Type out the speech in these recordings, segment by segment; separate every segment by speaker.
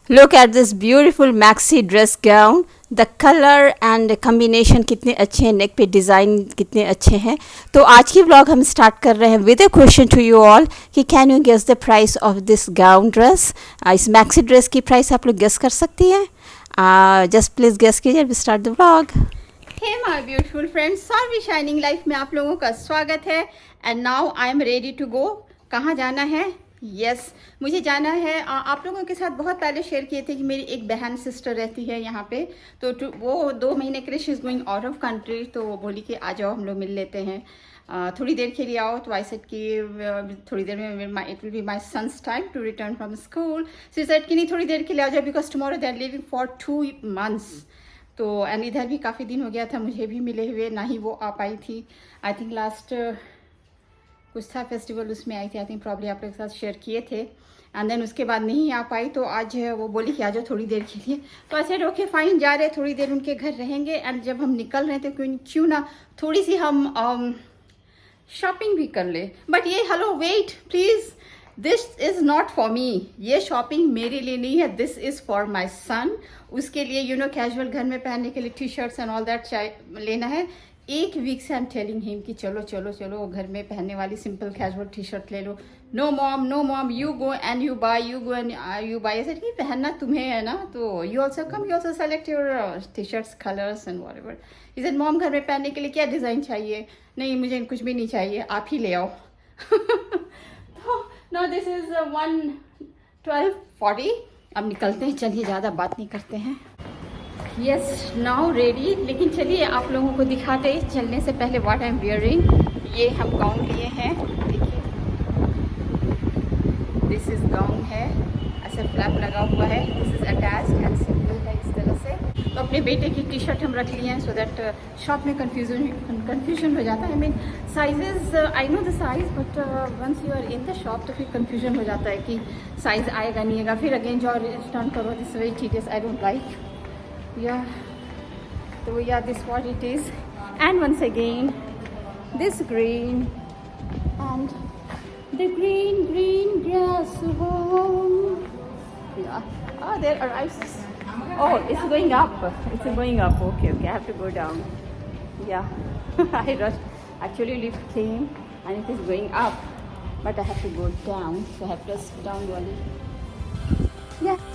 Speaker 1: Look at this beautiful maxi dress gown. The colour and combination कितने अच्छे हैं, नेक पे डिज़ाइन कितने अच्छे हैं. तो आज की व्लॉग हम स्टार्ट कर रहे हैं with a question to you all कि can you guess the price of this gown dress. इस मैक्सी ड्रेस की प्राइस आप लोग गेस कर सकती हैं. जस्ट प्लीज़ गेस कीजिए. We start the vlog.
Speaker 2: Hey my beautiful friends, Saarvi shining life में आप लोगों का स्वागत है. And now I am ready to go. कहाँ जाना है? यस मुझे जाना है. आप लोगों के साथ बहुत पहले शेयर किए थे कि मेरी एक बहन सिस्टर रहती है यहाँ पे. तो वो 2 महीने के लिए she is going out of country. तो वो बोली कि आ जाओ हम लोग मिल लेते हैं. थोड़ी देर के लिए आओ. तो आई सेड कि थोड़ी देर में it will be my son's time to return from school. She said कि नहीं थोड़ी देर के लिए आ जाओ because tomorrow they are living for 2 months. तो एंड इधर भी काफ़ी दिन हो गया था मुझे भी मिले हुए, ना ही वो आ पाई थी. आई थिंक लास्ट कुछ था फेस्टिवल, उसमें आई थी. आई थिंक प्रॉब्ली आप लोग के साथ शेयर किए थे. एंड देन उसके बाद नहीं आ पाई. तो आज वो बोली कि आ जाओ थोड़ी देर के लिए. तो आई सेड ओके फाइन, जा रहे थोड़ी देर उनके घर रहेंगे. एंड जब हम निकल रहे थे क्यों ना थोड़ी सी हम शॉपिंग भी कर ले. बट ये hello wait please, this is not for me. ये शॉपिंग मेरे लिए नहीं है, this is for my son. उसके लिए यू नो कैजुअल घर में पहनने के लिए T shirts and all that लेना है. एक वीक से आई एम टेलिंग हिम कि चलो चलो चलो घर में पहनने वाली सिंपल कैजुअल टी शर्ट ले लो. No mom you go and you buy ऐसे नहीं पहनना तुम्हें है ना. तो you also come, you also select your T shirts colours and whatever. इसे मॉम घर में पहनने के लिए क्या डिज़ाइन चाहिए? नहीं मुझे कुछ भी नहीं चाहिए, आप ही ले आओ. तो नो दिस इज़ 1:12:40. अब निकलते हैं, चलिए ज़्यादा बात नहीं करते हैं. Yes now ready. लेकिन चलिए आप लोगों को दिखाते चलने से पहले व्हाट आई एम वियरिंग. ये हम गाउन लिए हैं, देखिए दिस इज़ गाउन है, ऐसे फ्लैप लगा हुआ है. This is attached and simple है इस तरह से. तो अपने बेटे की टी शर्ट हम रख लिए हैं सो दैट शॉप में कन्फ्यूजन हो जाता है. I mean sizes I know the size but once you are in the shop तो फिर कन्फ्यूजन हो जाता है कि साइज़ आएगा नहीं आएगा. फिर अगेन जो रिटर्न करो. This very tedious, I don't like. Yeah, so yeah, this what it is. And once again this green and the green grass home. Yeah. Oh, there arrives. Oh, it's going up. Okay, I have to go down. Yeah. I rushed. Actually lift came and it is going up, but I have to go down, so I have to sit down only. Yeah.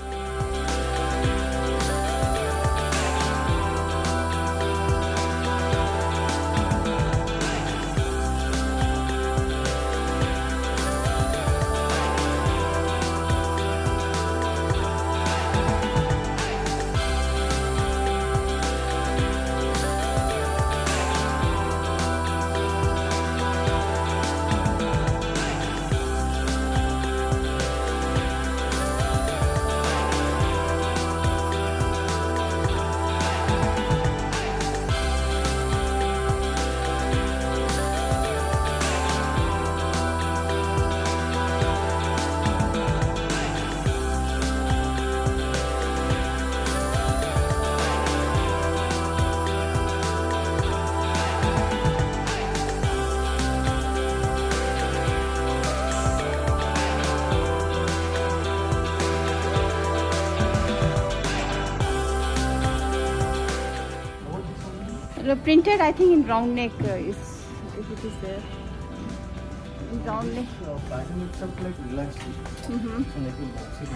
Speaker 2: Printed I think in round neck is if it is there in round neck.
Speaker 3: Pattern itself like relaxed.
Speaker 2: Mm-hmm.
Speaker 3: So like boxy.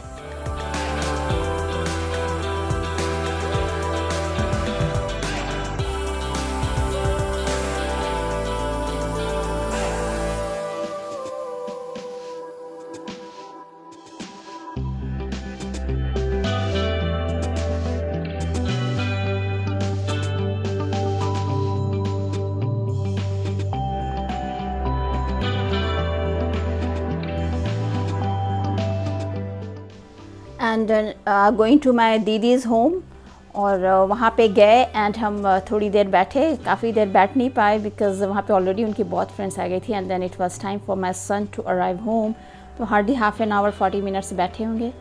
Speaker 1: And going to my didi's home. और वहाँ पे गए and हम थोड़ी देर बैठे. काफ़ी देर बैठ नहीं पाए बिकॉज वहाँ पे ऑलरेडी उनकी बहुत फ्रेंड्स आ गई थी. And then it was time for my son to arrive home. तो hardly half an hour 40 minutes बैठे होंगे.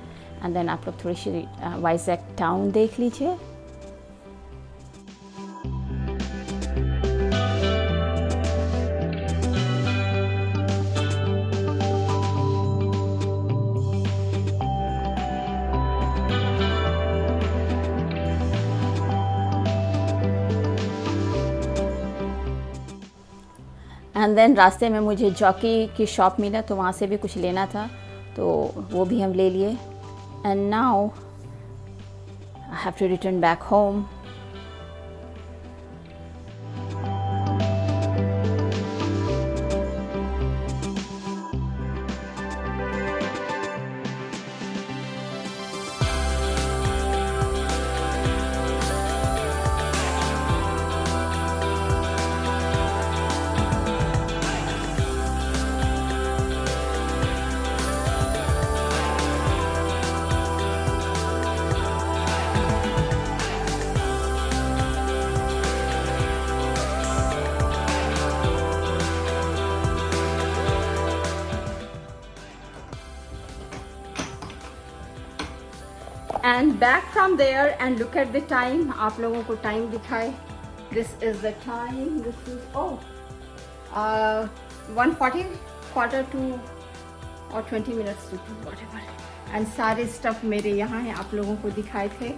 Speaker 1: एंड देन आप लोग थोड़ी सी वाइजैक टाउन देख लीजिए. एंड देन रास्ते में मुझे जॉकी की शॉप मिला तो वहाँ से भी कुछ लेना था, तो वो भी हम ले लिए. And now I have to return back home. And back from there and look at the time. आप लोगों को टाइम दिखाए. This is the time. This is 1:40, quarter to और 20 minutes to 2, whatever. एंड सारे स्टफ मेरे यहाँ हैं, आप लोगों को दिखाए थे.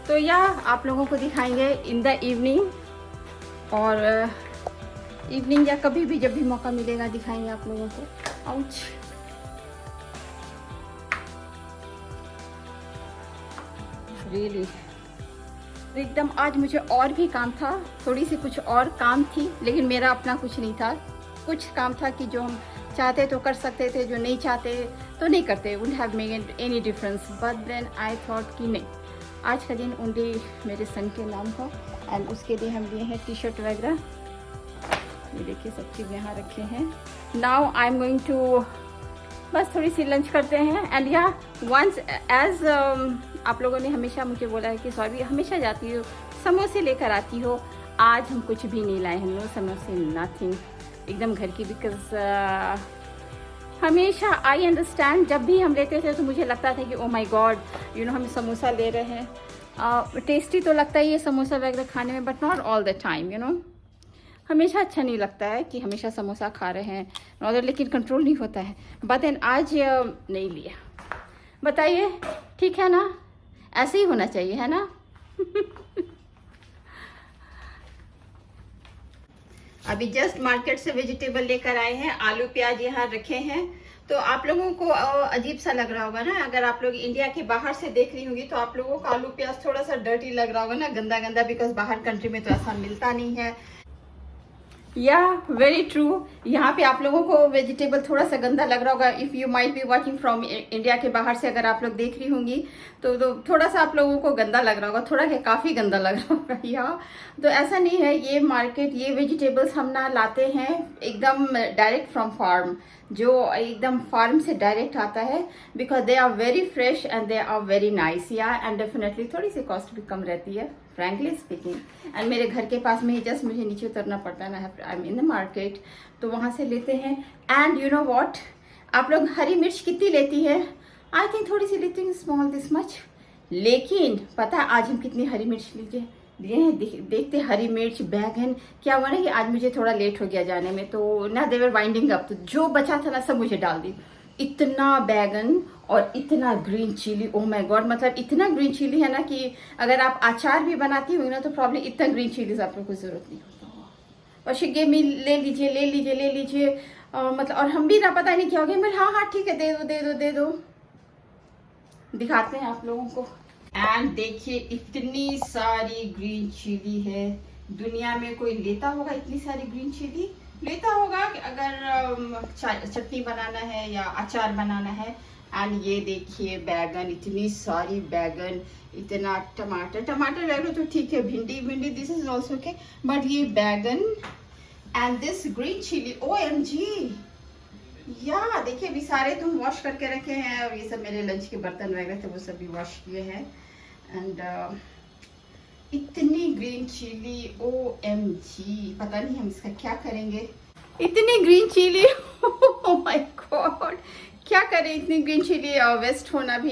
Speaker 1: तो यह आप लोगों को दिखाएंगे इन द इवनिंग, और इवनिंग या कभी भी जब भी मौका मिलेगा दिखाएंगे आप लोगों को. आउच. रियली एकदम आज मुझे और भी काम था, थोड़ी सी कुछ और काम थी, लेकिन मेरा अपना कुछ नहीं था. कुछ काम था कि जो हम चाहते तो कर सकते थे, जो नहीं चाहते तो नहीं करते. Would have made any difference. But then I thought कि नहीं, आज का दिन ओनली मेरे सन के नाम का. एंड उसके लिए हम लिए हैं टी शर्ट वगैरह. ये देखिए सब चीज़ यहाँ रखे हैं. Now I am going to बस थोड़ी सी लंच करते हैं. एंड या वंस एज आप लोगों ने हमेशा मुझे बोला है कि सॉरी हमेशा जाती हो समोसे लेकर आती हो. आज हम कुछ भी नहीं लाए हैं. नो समोसे, नथिंग. एकदम घर की. बिकॉज हमेशा आई अंडरस्टैंड जब भी हम लेते थे तो मुझे लगता था कि ओ माई गॉड यू नो हम समोसा ले रहे हैं. टेस्टी तो लगता ही है समोसा वगैरह खाने में, but not all the time you know. हमेशा अच्छा नहीं लगता है कि हमेशा समोसा खा रहे हैं और लेकिन कंट्रोल नहीं होता है. बट देन आज नहीं लिया. बताइए ठीक है ना, ऐसे ही होना चाहिए है ना. अभी जस्ट मार्केट से वेजिटेबल लेकर आए हैं. आलू प्याज यहाँ रखे हैं. तो आप लोगों को अजीब सा लग रहा होगा ना, अगर आप लोग इंडिया के बाहर से देख रही होंगी तो आप लोगों को आलू प्याज थोड़ा सा डर्टी लग रहा होगा ना, गंदा गंदा. बिकॉज बाहर कंट्री में तो ऐसा मिलता नहीं है. या वेरी ट्रू. यहाँ पे आप लोगों को वेजिटेबल थोड़ा सा गंदा लग रहा होगा. If you might be watching from India के बाहर से अगर आप लोग देख रही होंगी तो थोड़ा सा आप लोगों को गंदा लग रहा होगा. थोड़ा क्या, काफ़ी गंदा लग रहा होगा. यहाँ तो ऐसा नहीं है. ये मार्केट, ये वेजिटेबल्स हम ना लाते हैं एकदम डायरेक्ट फ्रॉम फार्म, जो एकदम फार्म से डायरेक्ट आता है. Because they are very fresh and they are very nice. Yeah and definitely थोड़ी सी कॉस्ट भी कम रहती है, फ्रैंकली स्पीकिंग. एंड मेरे घर के पास में ही जस्ट मुझे नीचे उतरना पड़ता है ना, I am in the market, तो वहाँ से लेते हैं. एंड यू नो व्हाट, आप लोग हरी मिर्च कितनी लेती है? आई थिंक थोड़ी सी लेती हूँ, स्मॉल दिस मच. लेकिन पता है आज हम कितनी हरी मिर्च लिए हैं? देखते हरी मिर्च, बैगन. क्या हुआ ना कि आज मुझे थोड़ा लेट हो गया जाने में, तो ना देवर वाइंडिंग अप, तो जो बचा था ना सब मुझे डाल दी. इतना बैगन और इतना green chilli. Oh my god, मतलब इतना ग्रीन चिली है ना कि अगर आप अचार भी बनाती हुई ना तो प्रॉब्लम इतना ग्रीन चिलीज आप लोग को जरूरत नहीं होता. और शिगे में ले लीजिए ले लीजिए ले लीजिए. मतलब और हम भी ना पता नहीं क्या हो गया. मैं हाँ हाँ ठीक है, दे दो दे दो दे दो. दिखाते हैं आप लोगों को. एंड देखिए इतनी सारी ग्रीन चिली है. दुनिया में कोई लेता होगा इतनी सारी ग्रीन चिली? लेता होगा कि अगर चटनी बनाना है या अचार बनाना है. एंड ये देखिए बैगन, इतनी सारी बैगन, इतना टमाटर. टमाटर ले लो तो ठीक है, भिंडी भिंडी this is also okay, but ये बैगन and this green chilli. OMG. या देखिए अभी सारे तुम वॉश करके रखे हैं. और ये सब मेरे लंच के बर्तन वगैरह थे वो सब भी वॉश किए हैं. एंड इतनी ग्रीन चिली. OMG. पता नहीं हम इसका क्या करेंगे. इतनी green chilli. Oh my god, क्या करें. इतनी ग्रीन चिली वेस्ट होना भी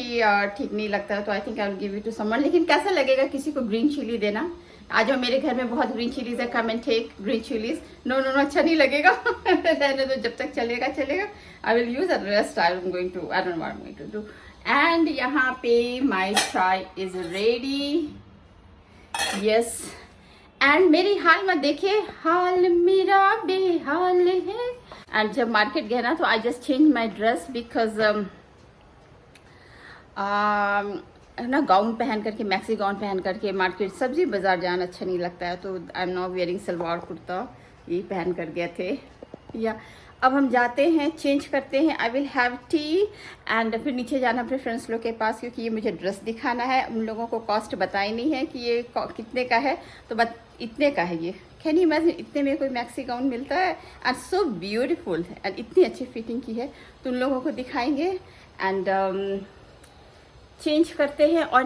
Speaker 1: ठीक नहीं लगता. तो I think I will give it to someone. लेकिन कैसा लगेगा किसी को ग्रीन चिली देना? आज जो मेरे घर में बहुत ग्रीन चिलीज है, come and take green chillies. No no no, अच्छा नहीं लगेगा. रहने दो, जब तक चलेगा चलेगा. I will use the rest. I am going to, I don't know what I am going to do. And यहाँ पे माय चाय इज रेडी. यस.
Speaker 2: एंड मेरी हाल मत देखिए, हाल मेरा बेहाल है। एंड जब मार्केट गए ना तो I just change my dress because ना गाउन पहन करके, मैक्सी गाउन पहन करके मार्केट सब्जी बाज़ार जाना अच्छा नहीं लगता है। तो आई am not wearing salwar kurta, ये पहन कर गए थे। या अब हम जाते हैं, चेंज करते हैं। I will have T and फिर नीचे जाना अपने फ्रेंड्स लोग के पास, क्योंकि ये मुझे ड्रेस दिखाना है। उन लोगों को कॉस्ट बताई नहीं है कि ये कितने का है, तो इतने का है ये। कैन यू इमेजिन, इतने में कोई मैक्सी गाउन मिलता है एंड सो ब्यूटीफुल एंड इतनी अच्छी फिटिंग की है। तो उन लोगों को दिखाएंगे एंड चेंज करते हैं और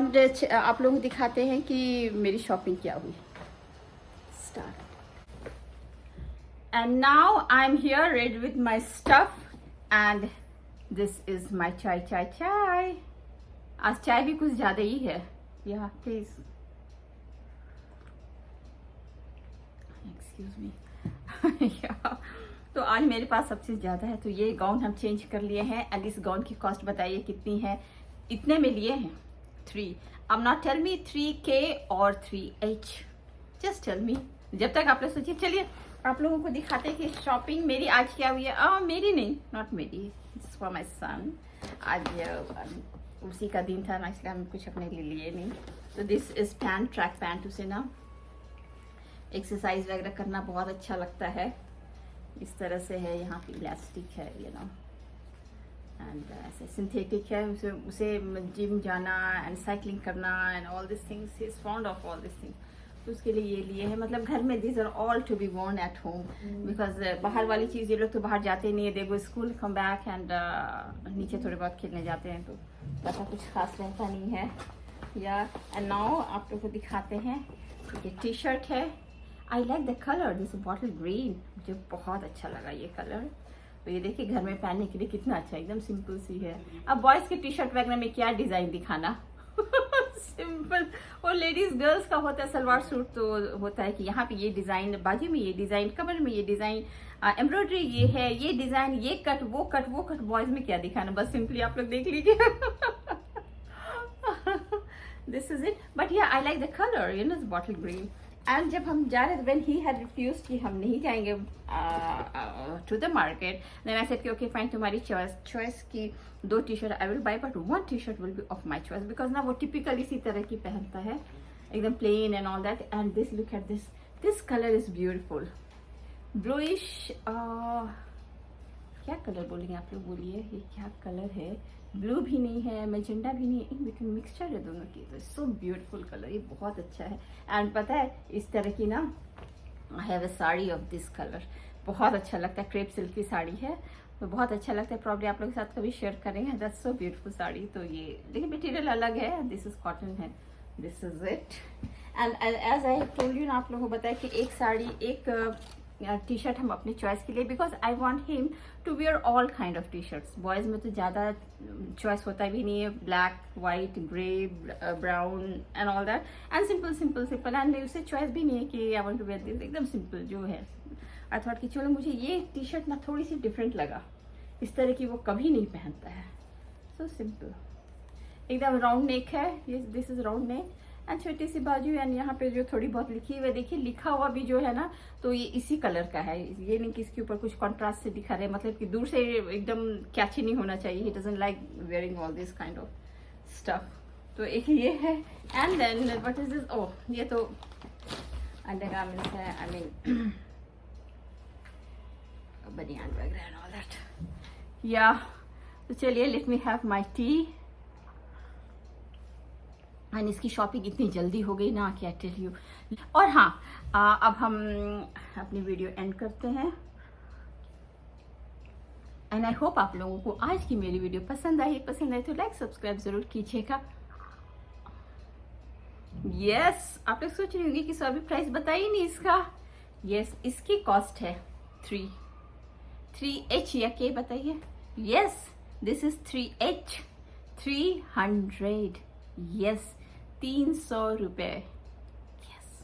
Speaker 2: आप लोगों को दिखाते हैं कि मेरी शॉपिंग क्या हुई। Start. And now I'm here ready with my stuff and this is my chai. आज चाय भी कुछ ज़्यादा ही है। Yeah, please. Excuse me. yeah. तो आज मेरे पास सबसे ज़्यादा है। तो ये गाउन हम चेंज कर लिए हैं एंड इस गाउन की कॉस्ट बताइए कितनी है। इतने में लिए हैं 3। अब नॉट टेल मी 3K और 3H, जस्ट टेल मी। जब तक आप लोग सोचिए, चलिए आप लोगों को दिखाते हैं कि शॉपिंग मेरी आज क्या हुई है। मेरी नहीं, नॉट मेरी, इट्स फॉर माई सन। आज उसी का दिन था ना, इसलिए हम कुछ अपने लिए लिए नहीं। तो this is pant, track pant. उसे ना एक्सरसाइज वगैरह करना बहुत अच्छा लगता है। इस तरह से है, यहाँ पे इलास्टिक है, यू नो, एंड ऐसे सिंथेटिक है। उसे जिम जाना एंड साइकिलिंग करना and all this things, he is fond of all this things. तो उसके लिए ये लिए हैं। मतलब घर में these are all to be worn at home, because बाहर वाली चीज़ ये लोग तो बाहर जाते नहीं है। दे गो स्कूल, कम बैक एंड नीचे थोड़े बहुत खेलने जाते हैं, तो ऐसा कुछ खास रहता नहीं है। या एंड नाउ आप लोग को दिखाते हैं। ये टी शर्ट है। I like the colour, this bottle green, मुझे बहुत अच्छा लगा ये कलर। तो ये देखिए घर में पहनने के लिए कितना अच्छा, एकदम सिंपल सी है। अब बॉयज़ के टी शर्ट वगैरह में क्या डिज़ाइन दिखाना सिंपल। और लेडीज गर्ल्स का होता है सलवार सूट, तो होता है कि यहाँ पे ये डिजाइन, बाजू में ये डिजाइन, कमर में ये डिजाइन, एम्ब्रॉयडरी ये है, ये डिजाइन, ये कट, वो कट, वो कट। बॉयज में क्या दिखाना, बस सिंपली आप लोग देख लीजिए। This is it. बट या I like the colour, you know, bottle green. And जब हम जा रहे थे, व्हेन ही हैड रिफ्यूज्ड कि हम नहीं जाएंगे to the market, then I said कि ओके फाइन, तुम्हारी चॉइस की 2 T shirt I will buy, but 1 T shirt will be of my choice, because ना वो टिपिकल इसी तरह की पहनता है, एकदम plain and all that. And this, look at this colour is beautiful, bluish. क्या कलर बोलेंगे आप लोग, बोलिए ये क्या कलर है। ब्लू भी नहीं है, मैजेंडा भी नहीं है, इन बिटवीन मिक्सचर है दोनों की। तो सो ब्यूटीफुल कलर, ये बहुत अच्छा है। एंड पता है इस तरह की ना, I have a sari of this colour, बहुत अच्छा लगता है। क्रेप सिल्क की साड़ी है, तो बहुत अच्छा लगता है। प्रॉब्लम आप लोगों के साथ कभी शेयर करेंगे। That's so beautiful sari. तो ये देखिए मटेरियल अलग है, दिस इज कॉटन है, this is it. And as I told you ना, आप लोगों को बताया कि एक साड़ी, एक टी शर्ट हम अपनी चॉइस के लिए, because I want him to wear all kind of T shirts. Boys में तो ज़्यादा चॉइस होता भी नहीं है, black, white, grey, brown and all that, and simple. And उससे चॉइस भी नहीं है कि I want to wear this, एकदम सिंपल जो है। आई थॉट कि चलो मुझे ये टी शर्ट ना थोड़ी सी डिफरेंट लगा, इस तरह की वो कभी नहीं पहनता है। सो सिंपल, एकदम राउंड नेक है, ये this is round neck and छोटी सी बाजू। एंड यहाँ पे जो थोड़ी बहुत लिखी हुई है, देखिए लिखा हुआ भी जो है ना, तो ये इसी कलर का है। ये नहीं कि इसके ऊपर कुछ कॉन्ट्रास्ट से दिखा रहे, मतलब कि दूर से एकदम कैची नहीं होना चाहिए। He doesn't like wearing all this kind of stuff. तो एक ये है। And then what is this, oh ये तो अंडरगारमेंट्स है, आई मीन बनियान वगैरह एंड ऑल दैट। या तो चलिए, let me have my T. And इसकी शॉपिंग इतनी जल्दी हो गई ना, क्या टेल यू। और हाँ, अब हम अपनी वीडियो एंड करते हैं। एंड आई होप आप लोगों को आज की मेरी वीडियो पसंद आई तो लाइक सब्सक्राइब जरूर कीजिएगा। यस, आप लोग सोच रही होंगी कि अभी प्राइस बताइए नहीं इसका। यस, इसकी कॉस्ट है 3H या के बताइए। Yes, this is 3H, 300। Yes, 300 रुपये। यस,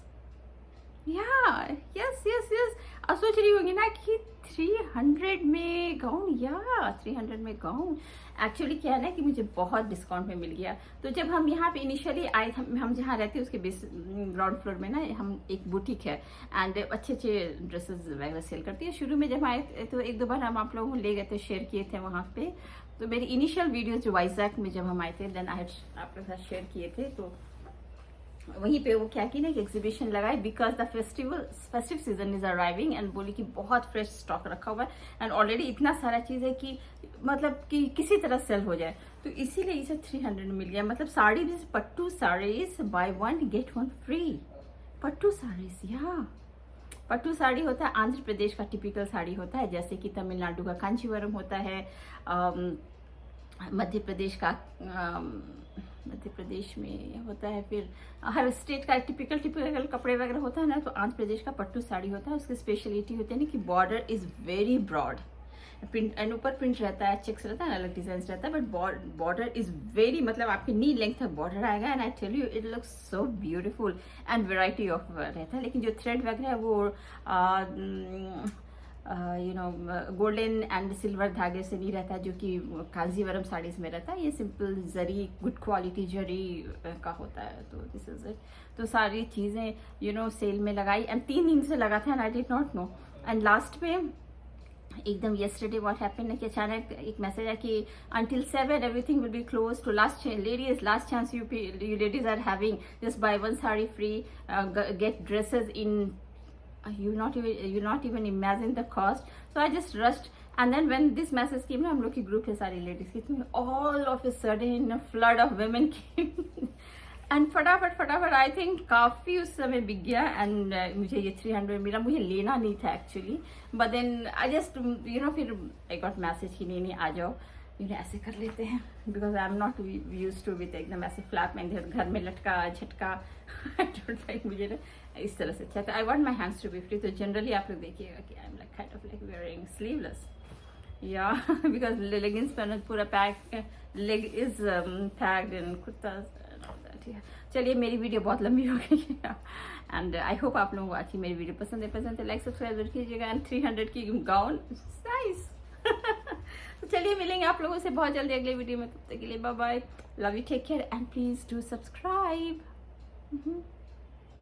Speaker 2: या यस यस यस। अब सोच रही होंगी ना कि 300 में गाउन, या 300 में गाउन। एक्चुअली क्या है ना कि मुझे बहुत डिस्काउंट में मिल गया। तो जब हम यहाँ पे इनिशियली आए थे, हम जहाँ रहते हैं उसके ग्राउंड फ्लोर में ना हम एक बुटीक है एंड अच्छे अच्छे ड्रेसेस वगैरह सेल करती है। शुरू में जब आए तो एक दो बार हम आप लोगों को ले गए थे, शेयर किए थे वहाँ पे। तो मेरी इनिशियल वीडियोज जो वाइजैक में जब हम आए थे, देन आई आप लोगों के साथ शेयर किए थे। तो वहीं पे वो क्या की ना, एक एग्जीबिशन लगाई because the festive season is arriving, and बोली कि बहुत फ्रेश स्टॉक रखा हुआ है एंड ऑलरेडी इतना सारा चीज है कि मतलब कि किसी तरह सेल हो जाए। तो इसीलिए इसे 300 में मिल गया। मतलब साड़ी भी, pattu saris buy 1 get 1 free. Pattu saris, या पट्टू साड़ी होता है आंध्र प्रदेश का टिपिकल साड़ी होता है, जैसे कि तमिलनाडु का कांचीवरम होता है, मध्य प्रदेश में होता है। फिर हर स्टेट का टिपिकल कपड़े वगैरह होता है ना, तो आंध्र प्रदेश का पट्टू साड़ी होता है। उसकी स्पेशलिटी होती है ना कि border is very broad, print and ऊपर प्रिंट रहता है, चेक्स रहता है, अलग डिजाइन रहता है, बट बॉर्डर इज वेरी, मतलब आपके नी लेंथ तक बॉर्डर आएगा। And I tell you it looks so beautiful and variety of रहता है। लेकिन जो थ्रेड वगैरह है वो गोल्डन एंड सिल्वर धागे से नहीं रहता, जो कि कांजीवरम साड़ीज में रहता है। ये सिंपल जरी, गुड क्वालिटी जरी का होता है। तो दिस इज इट। तो सारी चीजें सेल में लगाई एंड 3 दिन से लगा था and I did not know. And last में एकदम yesterday what happened है कि अचानक एक मैसेज है कि until 7 everything will be closed to last chance you ladies are having, just buy 1 saree free, get dresses in you not even imagine the cost. So I just rushed, and then when this message came, हम लोग की group है सारी ladies की, all of a sudden a flood of women came and फटाफट I think काफी उस समय बिक गया एंड मुझे ये 300 मिला। मुझे लेना नहीं था actually, but then I just फिर आई गॉट मैसेज कि नहीं आ जाओ, ऐसे कर लेते हैं, because I am not use to with एकदम ऐसे फ्लैप में घर में लटका झटका। आई डोंट लाइक, मुझे ना इस तरह से अच्छा। तो I want my hands to be free. तो जनरली आप लोग देखिएगा कि I am like kind of like wearing sleeveless, या बिकॉज लेगिंग्स पहनो पूरा pack, leg is packed in kurta. चलिए मेरी वीडियो बहुत लंबी हो गई है एंड आई होप आप लोगों को अच्छी मेरी वीडियो पसंद है लाइक सब्सक्राइब कीजिएगा। एंड 300 की गाउन नाइस। तो चलिए मिलेंगे आप लोगों से बहुत जल्दी अगले वीडियो में। तब तक के लिए bye bye, love you, take care and please do subscribe.